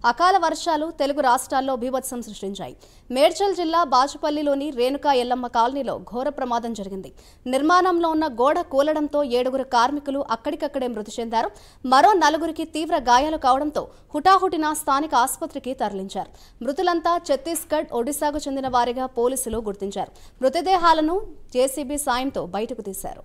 అకాల వర్షాలు తెలుగు రాష్ట్రాల్లో బీభత్సం సృష్టించాయి. మేడ్చల్ జిల్లా బాచుపల్లిలోని రేణుకా ఎల్లమ్మ కాలనీలో ఘోర ప్రమాదం జరిగింది. నిర్మాణంలో ఉన్న గోడ కూలడంతో 7 కార్మికులు అక్కడికక్కడే మృతి చెందారు. మరో 4కి తీవ్ర గాయాలు కావడంతో హుటాహుటిన స్థానిక ఆసుపత్రికి తరలించారు. మృతులంతా ఛత్తీస్గఢ్, ఒడిశాకు చెందిన వారిగా పోలీసులు గుర్తించారు. మృతదేహాలను జేసీబీ సాయంతో బయటకు తీశారు.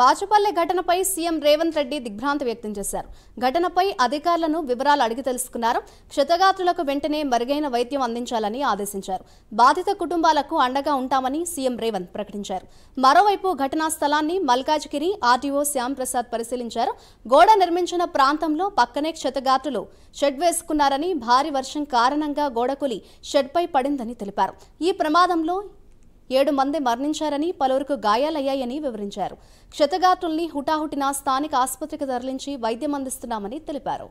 బాచుపల్లి ఘటనపై సీఎం రేవంత్ రెడ్డి దిగ్భ్రాంతి వ్యక్తం చేశారు. ఘటనపై అధికారులను వివరాలు అడిగి తెలుసుకున్నారు. క్షతగాత్రులకు వెంటనే మెరుగైన వైద్యం అందించాలని ఆదేశించారు. బాధిత కుటుంబాలకు అండగా ఉంటామని సీఎం రేవంత్ ప్రకటించారు. మరోవైపు ఘటనా స్థలాన్ని మల్కాజ్గిరి ఆర్డీఓ శ్యాంప్రసాద్ పరిశీలించారు. గోడ నిర్మించిన ప్రాంతంలో పక్కనే క్షతగాత్రులు షెడ్ వేసుకున్నారని, భారీ వర్షం కారణంగా గోడకులి షెడ్పై పడిందని తెలిపారు. ఈ ప్రమాదంలో 7 మంది మరణించారని, పలువురికి గాయాలయ్యాయని వివరించారు. క్షతగాత్రుల్ని హుటాహుటిన స్థానిక ఆసుపత్రికి తరలించి వైద్యం అందిస్తున్నామని తెలిపారు.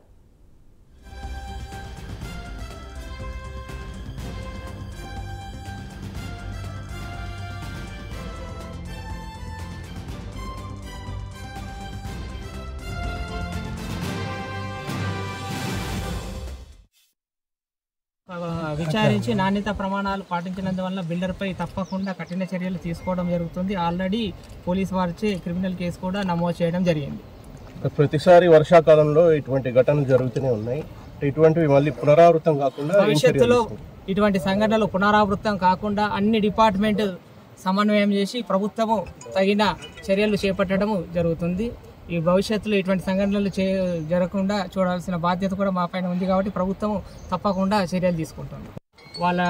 విచారించి నాణ్యత ప్రమాణాలు పాటించినందువల్ల బిల్డర్పై తప్పకుండా కఠిన చర్యలు తీసుకోవడం జరుగుతుంది. ఆల్రెడీ పోలీసు వారిచే క్రిమినల్ కేసు కూడా నమోదు చేయడం జరిగింది. ప్రతిసారి వర్షాకాలంలో ఇటువంటి ఘటనలు జరుగుతూనే ఉన్నాయి. ఇటువంటివి మళ్ళీ పునరావృతం కాకుండా భవిష్యత్తులో ఇటువంటి సంఘటనలు పునరావృతం కాకుండా అన్ని డిపార్ట్మెంట్ సమన్వయం చేసి ప్రభుత్వము తగిన చర్యలు చేపట్టడం జరుగుతుంది. ఈ భవిష్యత్తులో ఇటువంటి సంఘటనలు జరగకుండా చూడాల్సిన బాధ్యత కూడా మా పైన ఉంది. కాబట్టి ప్రభుత్వం తప్పకుండా చర్యలు తీసుకుంటుంది. వాళ్ళ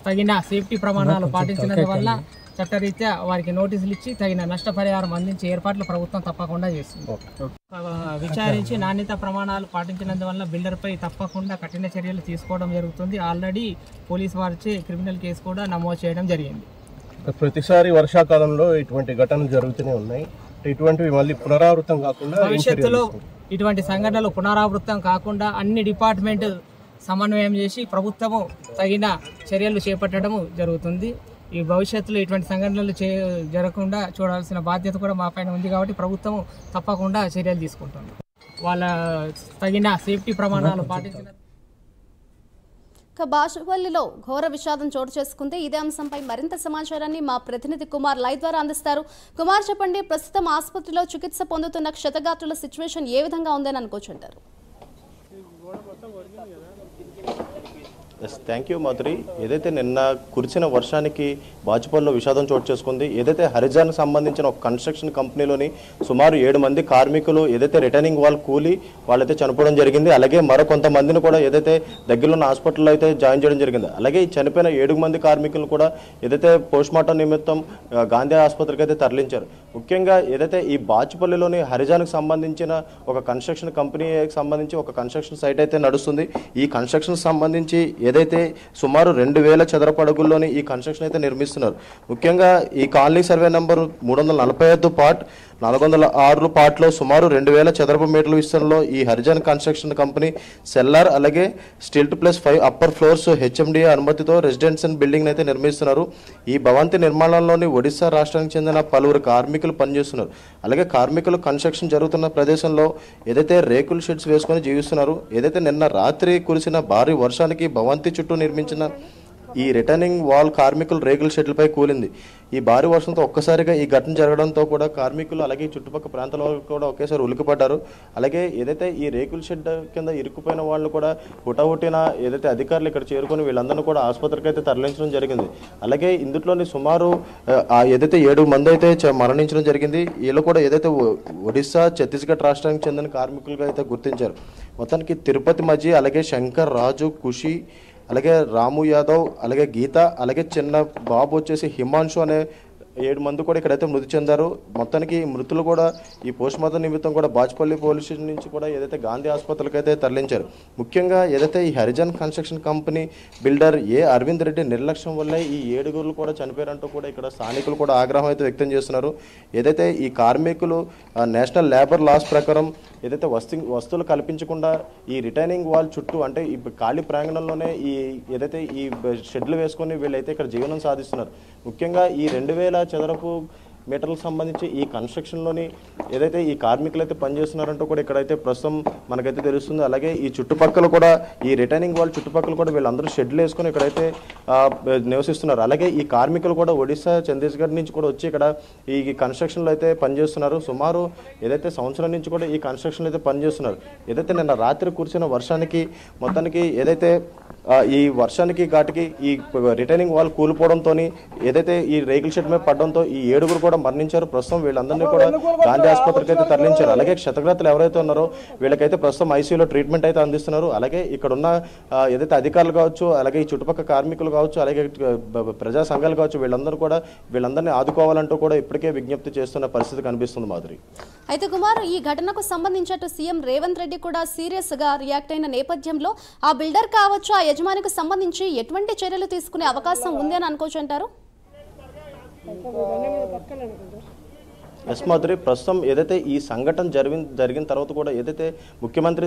తగిన సేఫ్టీ ప్రమాణాలు పాటించినందువల్ల చట్టరీత్యా వారికి నోటీసులు ఇచ్చి తగిన నష్టపరిహారం అందించే ఏర్పాట్లు ప్రభుత్వం తప్పకుండా చేస్తుంది. విచారించి నాణ్యత ప్రమాణాలు పాటించినందువల్ల బిల్డర్పై తప్పకుండా కఠిన చర్యలు తీసుకోవడం జరుగుతుంది. ఆల్రెడీ పోలీసు వారిచే క్రిమినల్ కేసు కూడా నమోదు చేయడం జరిగింది. ప్రతిసారి వర్షాకాలంలో ఇటువంటి ఘటనలు జరుగుతూనే ఉన్నాయి. ఇటువంటివి మళ్ళీ పునరావృతం కాకుండా భవిష్యత్తులో ఇటువంటి సంఘటనలు పునరావృతం కాకుండా అన్ని డిపార్ట్మెంట్ సమన్వయం చేసి ప్రభుత్వము తగిన చర్యలు చేపట్టడం జరుగుతుంది. ఈ భవిష్యత్తులో ఇటువంటి సంఘటనలు జరగకుండా చూడాల్సిన బాధ్యత కూడా మా పైన ఉంది. కాబట్టి ప్రభుత్వం తప్పకుండా చర్యలు తీసుకుంటుంది. వాళ్ళ తగిన సేఫ్టీ ప్రమాణాలు పాటించిన బాచుపల్లిలో ఘోర విషాదం చోటు చేసుకుంది. ఇదే అంశంపై మరింత సమాచారాన్ని మా ప్రతినిధి కుమార్ లైవ్ ద్వారా అందిస్తారు. కుమార్, చెప్పండి, ప్రస్తుతం ఆసుపత్రిలో చికిత్స పొందుతున్న క్షతగాత్రుల సిచ్యువేషన్ ఏ విధంగా ఉందని అనుకోవచ్చుంటారు? Thank you Madhuri. ఏదైతే నిన్న కురిసిన వర్షానికి బాచుపల్లిలో విషాదం చోటు చేసుకుంది. ఏదైతే హరిజాన్కి సంబంధించిన ఒక కన్స్ట్రక్షన్ కంపెనీలోని సుమారు 7 మంది కార్మికులు ఏదైతే రిటర్నింగ్ వాల్ కూలి వాళ్ళైతే చనిపోవడం జరిగింది. అలాగే మరో కొంతమందిని కూడా ఏదైతే దగ్గరలో ఉన్న హాస్పిటల్లో అయితే జాయిన్ చేయడం జరిగింది. అలాగే ఈ చనిపోయిన 7 మంది కార్మికులు కూడా ఏదైతే పోస్ట్మార్టం నిమిత్తం గాంధీ ఆసుపత్రికి అయితే తరలించారు. ముఖ్యంగా ఏదైతే ఈ బాచుపల్లిలోని హరిజాన్కి సంబంధించిన ఒక కన్స్ట్రక్షన్ కంపెనీకి సంబంధించి ఒక కన్స్ట్రక్షన్ సైట్ అయితే నడుస్తుంది. ఈ కన్స్ట్రక్షన్ సంబంధించి ఏదైతే సుమారు 2000 చదరపు అడుగుల్లోని ఈ కన్స్ట్రక్షన్ అయితే నిర్మిస్తున్నారు. ముఖ్యంగా ఈ కాలనీ సర్వే నంబర్ 345 పార్ట్ 406 పార్ట్లో సుమారు 2000 చదరపు మీటర్ల విస్తరణలో ఈ హరిజన్ కన్స్ట్రక్షన్ కంపెనీ సెల్లార్ అలాగే స్టిల్ట్ +5 అప్పర్ ఫ్లోర్స్ హెచ్ఎండిఏ అనుమతితో రెసిడెన్షియల్ బిల్డింగ్ అయితే నిర్మిస్తున్నారు. ఈ భవంతి నిర్మాణంలోని ఒడిశా రాష్ట్రానికి చెందిన పలువురు కార్మికులు పనిచేస్తున్నారు. అలాగే కార్మికులు కన్స్ట్రక్షన్ జరుగుతున్న ప్రదేశంలో ఏదైతే రేకుల షెడ్స్ వేసుకొని జీవిస్తున్నారు. ఏదైతే నిన్న రాత్రి కురిసిన భారీ వర్షానికి భవంతి చుట్టూ నిర్మించిన ఈ రిటర్నింగ్ వాల్ కార్మికులు రేకుల షెడ్లపై కూలింది. ఈ భారీ వర్షంతో ఒక్కసారిగా ఈ ఘటన జరగడంతో కూడా కార్మికులు అలాగే చుట్టుపక్కల ప్రాంతాల కూడా ఒకేసారి ఉలికిపడ్డారు. అలాగే ఏదైతే ఈ రేకుల షెడ్ కింద ఇరుక్కుపోయిన వాళ్ళు కూడా హుటాహుటిన ఏదైతే అధికారులు ఇక్కడ చేరుకొని వీళ్ళందరినీ కూడా ఆసుపత్రికి అయితే తరలించడం జరిగింది. అలాగే ఇందులోని సుమారు ఏదైతే 7 మంది అయితే మరణించడం జరిగింది. వీళ్ళు కూడా ఏదైతే ఒడిశా, ఛత్తీస్గఢ్ రాష్ట్రానికి చెందిన కార్మికులుగా అయితే గుర్తించారు. మొత్తానికి తిరుపతి మధ్య అలాగే శంకర్, రాజు, ఖుషి, అలాగే రాము యాదవ్, అలాగే గీత, అలాగే చిన్న బాబు వచ్చేసి హిమాంశు అనే మంది కూడా ఇక్కడైతే మృతి చెందారు. మొత్తానికి ఈ మృతులు కూడా ఈ పోస్ట్ మార్టం నిమిత్తం కూడా బాచుపల్లి పోలీస్ స్టేషన్ నుంచి కూడా ఏదైతే గాంధీ ఆసుపత్రికి అయితే తరలించారు. ముఖ్యంగా ఏదైతే ఈ Harijan construction company builder Arvind Reddy నిర్లక్ష్యం వల్లే ఈ 7 కూడా చనిపోయారంటూ కూడా ఇక్కడ స్థానికులు కూడా ఆగ్రహం అయితే వ్యక్తం చేస్తున్నారు. ఏదైతే ఈ కార్మికులు నేషనల్ లేబర్ లాస్ ప్రకారం ఏదైతే వస్తువులు కల్పించకుండా ఈ రిటైనింగ్ వాల్ చుట్టూ అంటే ఈ ఖాళీ ప్రాంగణంలోనే ఏదైతే ఈ షెడ్లు వేసుకొని వీళ్ళైతే ఇక్కడ జీవనం సాధిస్తున్నారు. ముఖ్యంగా ఈ 2000 చదరపు మీటర్లకు సంబంధించి ఈ కన్స్ట్రక్షన్లోని ఏదైతే ఈ కార్మికులు అయితే పనిచేస్తున్నారంటూ కూడా ఇక్కడైతే ప్రస్తుతం మనకైతే తెలుస్తుంది. అలాగే ఈ చుట్టుపక్కల కూడా ఈ రిటైనింగ్ వాల్ చుట్టుపక్కల కూడా వీళ్ళందరూ షెడ్లు వేసుకొని ఇక్కడైతే నివసిస్తున్నారు. అలాగే ఈ కార్మికులు కూడా ఒడిశా ఛత్తీస్గఢ్ నుంచి కూడా వచ్చి ఇక్కడ ఈ కన్స్ట్రక్షన్లో అయితే పనిచేస్తున్నారు. సుమారు ఏదైతే సంవత్సరం నుంచి కూడా ఈ కన్స్ట్రక్షన్లో అయితే పనిచేస్తున్నారు. ఏదైతే నిన్న రాత్రి కురిసిన వర్షానికి మొత్తానికి ఏదైతే ఈ వర్షానికి ఘాటికి ఈ రిటైనింగ్ వాల్ కూలిపోవడంతో ఏదైతే ఈ రేకుల షెడ్ మీద పడడంతో ఈ 7 కూడా మరణించారు. ప్రస్తుతం వీళ్ళందరినీ కూడా గాంధీ ఆసుపత్రికి అయితే తరలించారు. అలాగే క్షతగాత్రులు ఎవరైతే ఉన్నారో వీళ్ళకైతే ప్రస్తుతం ఐసీయూలో ట్రీట్మెంట్ అయితే అందిస్తున్నారు. అలాగే ఇక్కడ ఉన్న ఏదైతే అధికారులు కావచ్చు, అలాగే ఈ చుట్టుపక్కల కార్మికులు కావచ్చు, అలాగే ప్రజా సంఘాలు కావచ్చు, వీళ్ళందరినీ ఆదుకోవాలంటూ కూడా ఇప్పటికే విజ్ఞప్తి చేస్తున్న పరిస్థితి కనిపిస్తుంది. మాధురి, అయితే కుమార్, ఈ ఘటనకు సంబంధించి సీఎం రేవంత్ రెడ్డి కూడా సీరియస్ గా రియాక్ట్ అయిన నేపథ్యంలో ఆ బిల్డర్ కావచ్చు, ఆ యజమానికి సంబంధించి ఎటువంటి చర్యలు తీసుకునే అవకాశం ఉంది అని అనుకోవచ్చు అంటారు? ఎస్ మాధురి, ప్రస్తుతం ఏదైతే ఈ సంఘటన జరిగిన తర్వాత కూడా ఏదైతే ముఖ్యమంత్రి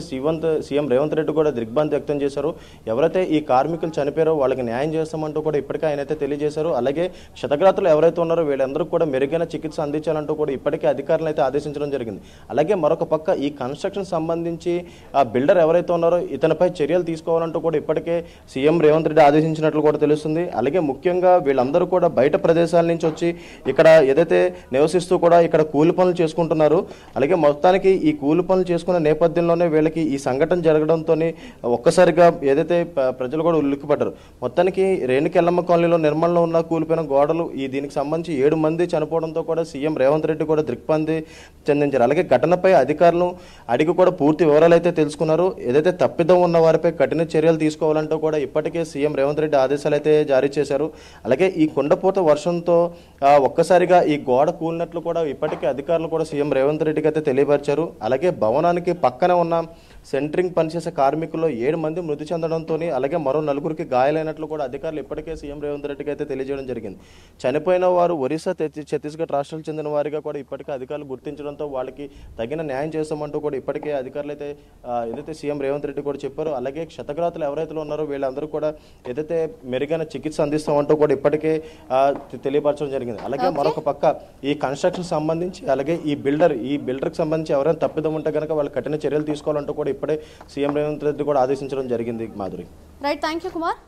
సీఎం రేవంత్ రెడ్డి కూడా దిగ్భ్రాంతి వ్యక్తం చేశారు. ఎవరైతే ఈ కార్మికులు చనిపోయారో వాళ్ళకి న్యాయం చేస్తామంటూ కూడా ఇప్పటికే ఆయన అయితే తెలియజేశారు. అలాగే క్షతగాత్రులు ఎవరైతే ఉన్నారో వీళ్ళందరూ కూడా మెరుగైన చికిత్స అందించాలంటూ కూడా ఇప్పటికే అధికారులను అయితే ఆదేశించడం జరిగింది. అలాగే మరొక పక్క ఈ కన్స్ట్రక్షన్ సంబంధించి ఆ బిల్డర్ ఎవరైతే ఉన్నారో ఇతనిపై చర్యలు తీసుకోవాలంటూ కూడా ఇప్పటికే సీఎం రేవంత్ రెడ్డి ఆదేశించినట్లు కూడా తెలుస్తుంది. అలాగే ముఖ్యంగా వీళ్ళందరూ కూడా బయట ప్రదేశాల నుంచి వచ్చి ఇక్కడ ఏదైతే నివసిస్తూ కూడా ఇక్కడ కూలి పనులు చేసుకుంటున్నారు. అలాగే మొత్తానికి ఈ కూలి పనులు చేసుకున్న నేపథ్యంలోనే వీళ్ళకి ఈ సంఘటన జరగడంతో ఒక్కసారిగా ఏదైతే ప్రజలు కూడా ఉలిక్కిపడ్డారు. మొత్తానికి రేణుకెల్లమ్మ కాలనీలో నిర్మాణంలో ఉన్న కూలిపోయిన గోడలు దీనికి సంబంధించి 7 మంది చనిపోవడంతో కూడా సీఎం రేవంత్ రెడ్డి కూడా దిగ్భ్రాంతి చెందించారు. అలాగే ఘటనపై అధికారులను అడిగి కూడా పూర్తి వివరాలు అయితే తెలుసుకున్నారు. ఏదైతే తప్పిదం ఉన్న వారిపై కఠిన చర్యలు తీసుకోవాలంటూ కూడా ఇప్పటికే సీఎం రేవంత్ రెడ్డి ఆదేశాలు అయితే జారీ చేశారు. అలాగే ఈ కుండపోత వర్షంతో ఒక్కసారిగా ఈ గోడ కూలినట్లు కూడా ఇప్పటికే అధికారులు కూడా సీఎం రేవంత్ రెడ్డికి అయితే తెలియపరిచారు. అలాగే భవనానికి పక్కనే ఉన్న సెంట్రింగ్ పనిచేసే కార్మికుల్లో 7 మంది మృతి చెందడంతో అలాగే మరో 4 గాయాలైనట్లు కూడా అధికారులు ఇప్పటికే సీఎం రేవంత్ రెడ్డికి అయితే తెలియజేయడం జరిగింది. చనిపోయిన వారు ఒరిస్సా, ఛత్తీస్గఢ్ రాష్ట్రాలకు చెందిన వారిగా కూడా ఇప్పటికే అధికారులు గుర్తించడంతో వాళ్ళకి తగిన న్యాయం చేస్తామంటూ కూడా ఇప్పటికే అధికారులు అయితే ఏదైతే సీఎం రేవంత్ రెడ్డి కూడా చెప్పారో అలాగే క్షతగాత్రులు ఎవరైతే ఉన్నారో వీళ్ళందరూ కూడా ఏదైతే మెరుగైన చికిత్స అందిస్తామంటూ కూడా ఇప్పటికే తెలియపరచడం జరిగింది. అలాగే మరొక పక్క ఈ కన్స్ట్రక్షన్ సంబంధించి అలాగే ఈ బిల్డర్కి సంబంధించి ఎవరైనా తప్పిదం ఉంటే కనుక వాళ్ళు కఠిన చర్యలు తీసుకోవాలంటూ కూడా ఇప్పుడే సీఎం రేవంత్ రెడ్డి కూడా ఆదేశించడం జరిగింది. Madhuri, right, thank you Kumar.